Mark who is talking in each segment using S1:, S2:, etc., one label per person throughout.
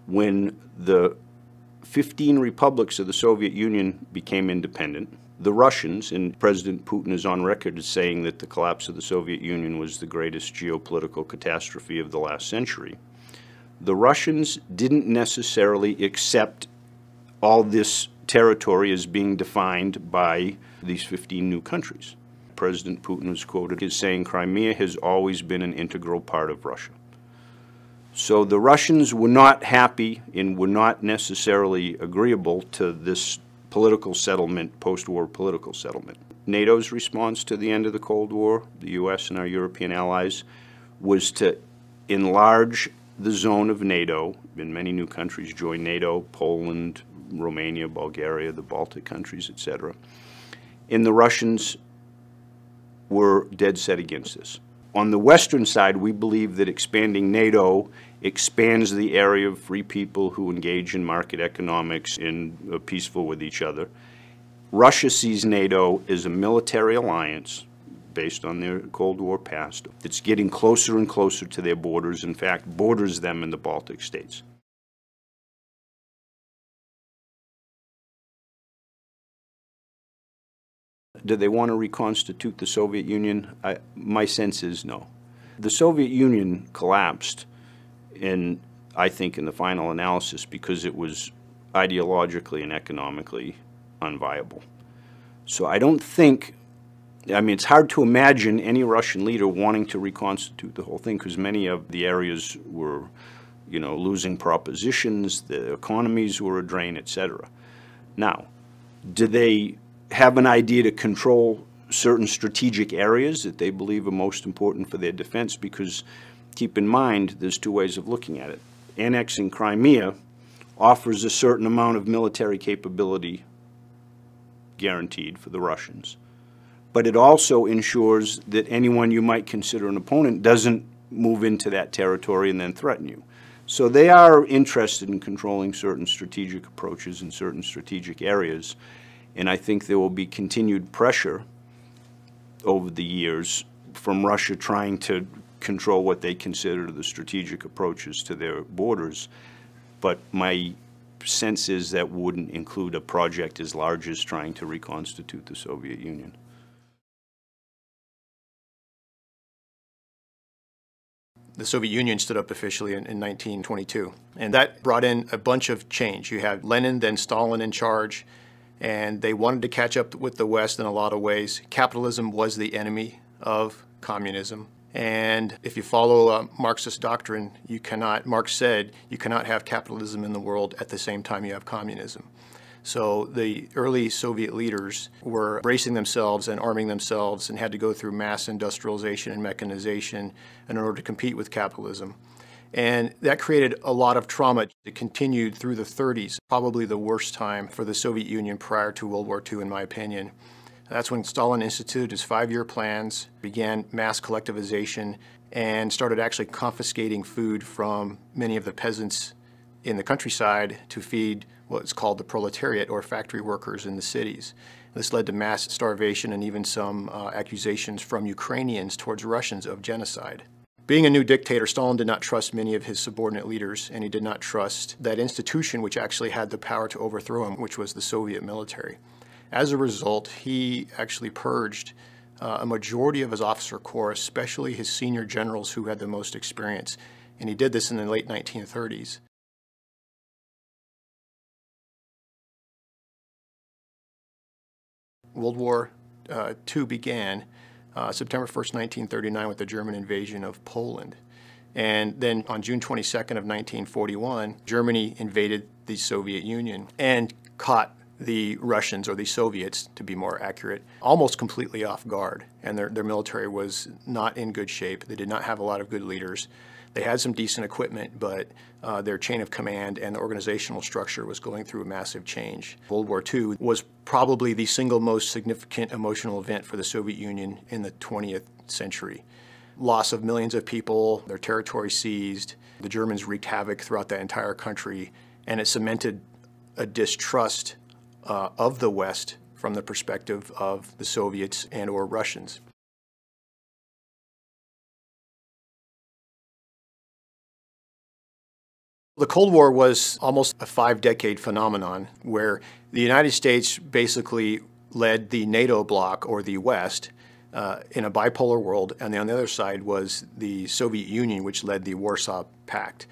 S1: When the 15 republics of the Soviet Union became independent, the Russians, and President Putin is on record as saying that the collapse of the Soviet Union was the greatest geopolitical catastrophe of the last century, the Russians didn't necessarily accept all this territory as being defined by these 15 new countries. President Putin was quoted as saying, "Crimea has always been an integral part of Russia." So the Russians were not happy and were not necessarily agreeable to this political settlement, post-war political settlement. NATO's response to the end of the Cold War, the U.S. and our European allies, was to enlarge the zone of NATO, and many new countries joined NATO, Poland, Romania, Bulgaria, the Baltic countries, etc. And the Russians were dead set against this. On the Western side, we believe that expanding NATO expands the area of free people who engage in market economics and are peaceful with each other. Russia sees NATO as a military alliance based on their Cold War past that's getting closer and closer to their borders, in fact, borders them in the Baltic states. Do they want to reconstitute the Soviet Union? My sense is no. The Soviet Union collapsed, I think, in the final analysis because it was ideologically and economically unviable. So I don't think, I mean, it's hard to imagine any Russian leader wanting to reconstitute the whole thing because many of the areas were, you know, losing propositions, the economies were a drain, etc. Now, do they have an idea to control certain strategic areas that they believe are most important for their defense? Because keep in mind, there's two ways of looking at it. Annexing Crimea offers a certain amount of military capability guaranteed for the Russians, but it also ensures that anyone you might consider an opponent doesn't move into that territory and then threaten you. So they are interested in controlling certain strategic approaches in certain strategic areas. And I think there will be continued pressure over the years from Russia trying to control what they consider the strategic approaches to their borders. But my sense is that wouldn't include a project as large as trying to reconstitute the Soviet Union.
S2: The Soviet Union stood up officially in 1922, and that brought in a bunch of change. You had Lenin, then Stalin in charge, and they wanted to catch up with the West in a lot of ways. Capitalism was the enemy of communism. And if you follow Marxist doctrine, Marx said, you cannot have capitalism in the world at the same time you have communism. So the early Soviet leaders were bracing themselves and arming themselves and had to go through mass industrialization and mechanization in order to compete with capitalism. And that created a lot of trauma. It continued through the 30s, probably the worst time for the Soviet Union prior to World War II, in my opinion. That's when Stalin instituted his 5-year plans, began mass collectivization, and started actually confiscating food from many of the peasants in the countryside to feed what's called the proletariat, or factory workers in the cities. This led to mass starvation and even some accusations from Ukrainians towards Russians of genocide. Being a new dictator, Stalin did not trust many of his subordinate leaders, and he did not trust that institution which actually had the power to overthrow him, which was the Soviet military. As a result, he actually purged a majority of his officer corps, especially his senior generals who had the most experience, and he did this in the late 1930s. World War II began September 1st, 1939 with the German invasion of Poland. And then on June 22nd of 1941, Germany invaded the Soviet Union and caught the Russians, or the Soviets to be more accurate, almost completely off guard. And their military was not in good shape. They did not have a lot of good leaders. They had some decent equipment, but their chain of command and the organizational structure was going through a massive change. World War II was probably the single most significant emotional event for the Soviet Union in the 20th century. Loss of millions of people, their territory seized, the Germans wreaked havoc throughout the entire country, and it cemented a distrust of the West from the perspective of the Soviets and or Russians. The Cold War was almost a 5-decade phenomenon where the United States basically led the NATO bloc, or the West, in a bipolar world, and on the other side was the Soviet Union, which led the Warsaw Pact.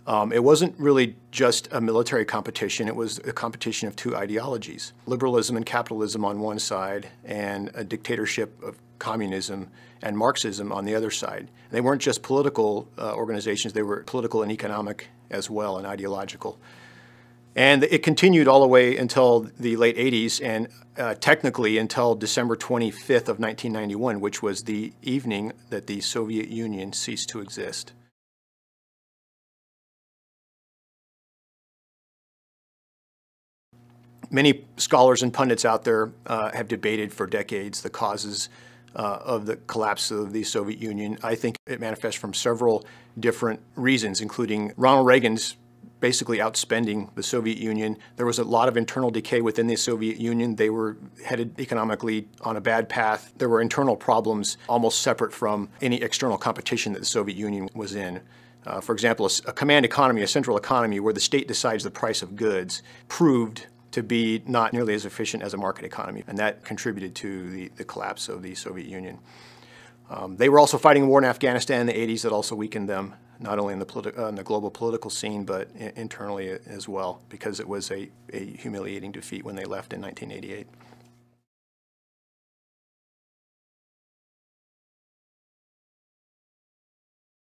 S2: It wasn't really just a military competition, it was a competition of two ideologies. Liberalism and capitalism on one side, and a dictatorship of communism and Marxism on the other side. They weren't just political organizations, they were political and economic as well, and ideological. And it continued all the way until the late 80s, and technically until December 25th of 1991, which was the evening that the Soviet Union ceased to exist. Many scholars and pundits out there have debated for decades the causes of the collapse of the Soviet Union. I think it manifests from several different reasons, including Ronald Reagan's basically outspending the Soviet Union. There was a lot of internal decay within the Soviet Union. They were headed economically on a bad path. There were internal problems almost separate from any external competition that the Soviet Union was in. For example, a command economy, a central economy where the state decides the price of goods, proved to be not nearly as efficient as a market economy, and that contributed to the collapse of the Soviet Union. They were also fighting a war in Afghanistan in the 80s that also weakened them, not only in the global political scene, but internally as well, because it was a humiliating defeat when they left in 1988.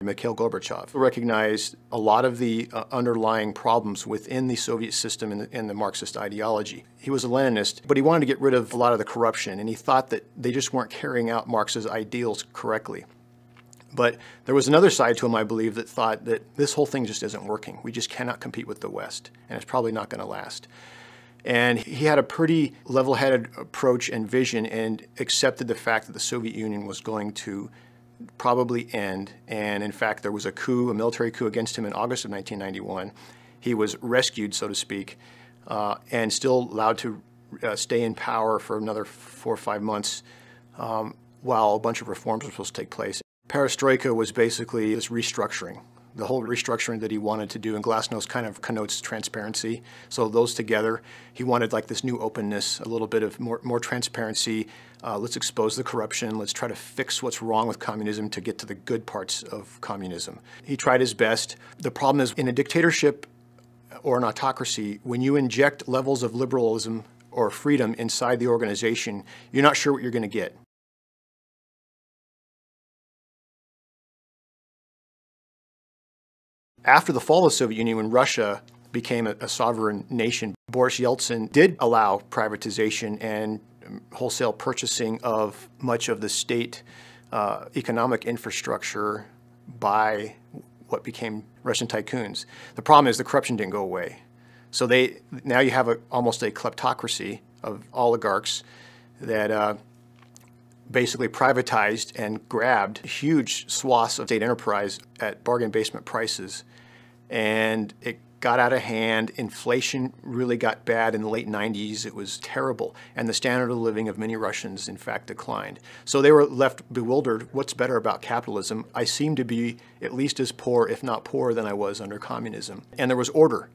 S2: Mikhail Gorbachev recognized a lot of the underlying problems within the Soviet system and the Marxist ideology. He was a Leninist, but he wanted to get rid of a lot of the corruption, and he thought that they just weren't carrying out Marx's ideals correctly. But there was another side to him, I believe, that thought that this whole thing just isn't working. We just cannot compete with the West, and it's probably not going to last. And he had a pretty level-headed approach and vision, and accepted the fact that the Soviet Union was going to probably end. And in fact, there was a coup, a military coup against him in August of 1991. He was rescued, so to speak, and still allowed to stay in power for another 4 or 5 months while a bunch of reforms were supposed to take place. Perestroika was basically this restructuring, the whole restructuring that he wanted to do, and Glasnost kind of connotes transparency. So those together, he wanted like this new openness, a little bit of more transparency. Let's expose the corruption. Let's try to fix what's wrong with communism to get to the good parts of communism. He tried his best. The problem is, in a dictatorship or an autocracy, when you inject levels of liberalism or freedom inside the organization, you're not sure what you're going to get. After the fall of the Soviet Union, when Russia became a sovereign nation, Boris Yeltsin did allow privatization and wholesale purchasing of much of the state economic infrastructure by what became Russian tycoons. The problem is the corruption didn't go away. So now you have almost a kleptocracy of oligarchs that basically privatized and grabbed huge swaths of state enterprise at bargain basement prices. And it got out of hand. Inflation really got bad in the late 90s. It was terrible. And the standard of living of many Russians, in fact, declined. So they were left bewildered. What's better about capitalism? I seem to be at least as poor, if not poorer, than I was under communism. And there was order.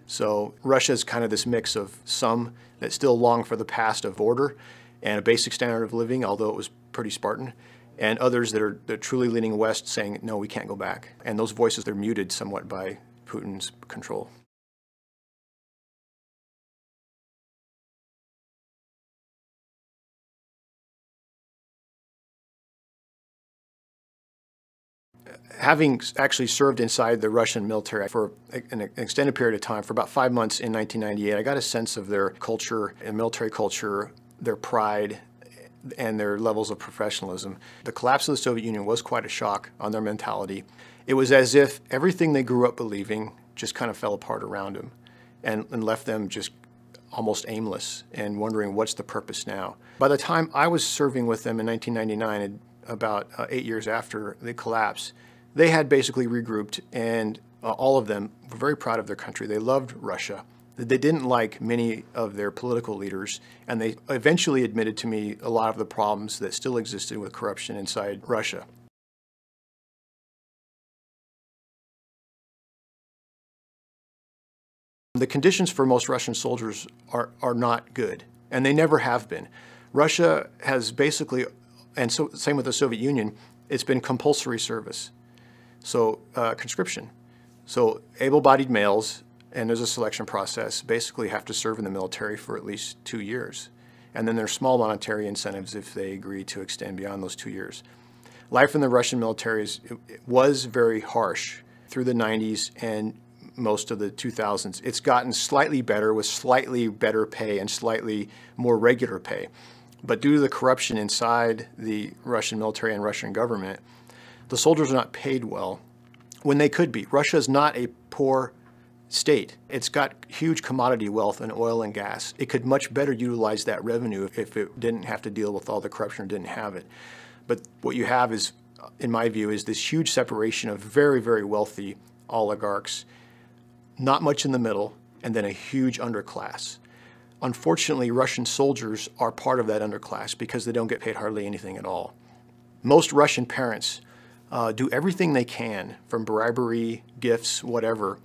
S2: So Russia's kind of this mix of some that still long for the past of order and a basic standard of living, although it was pretty Spartan, and others that are truly leaning west, saying, no, we can't go back. And those voices, they're muted somewhat by Putin's control. Having actually served inside the Russian military for an extended period of time, for about 5 months in 1998, I got a sense of their culture and military culture, their pride, and their levels of professionalism. The collapse of the Soviet Union was quite a shock on their mentality. It was as if everything they grew up believing just kind of fell apart around them and left them just almost aimless and wondering what's the purpose now. By the time I was serving with them in 1999, about 8 years after the collapse, they had basically regrouped, and all of them were very proud of their country. They loved Russia. They didn't like many of their political leaders, and they eventually admitted to me a lot of the problems that still existed with corruption inside Russia. the conditions for most Russian soldiers are not good, and they never have been. Russia has basically, and so same with the Soviet Union, it's been compulsory service, so conscription. So able-bodied males, and there's a selection process, basically have to serve in the military for at least 2 years. And then there's small monetary incentives if they agree to extend beyond those 2 years. Life in the Russian military it was very harsh through the 90s and most of the 2000s. It's gotten slightly better with slightly better pay and slightly more regular pay. But due to the corruption inside the Russian military and Russian government, the soldiers are not paid well when they could be. Russia is not a poor state. It's got huge commodity wealth in oil and gas. It could much better utilize that revenue if it didn't have to deal with all the corruption or didn't have it. But what you have is, in my view, is this huge separation of very, very wealthy oligarchs, not much in the middle, and then a huge underclass. Unfortunately, Russian soldiers are part of that underclass because they don't get paid hardly anything at all. Most Russian parents do everything they can, from bribery, gifts, whatever,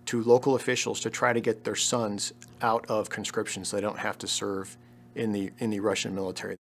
S2: to local officials to try to get their sons out of conscription so they don't have to serve in the Russian military.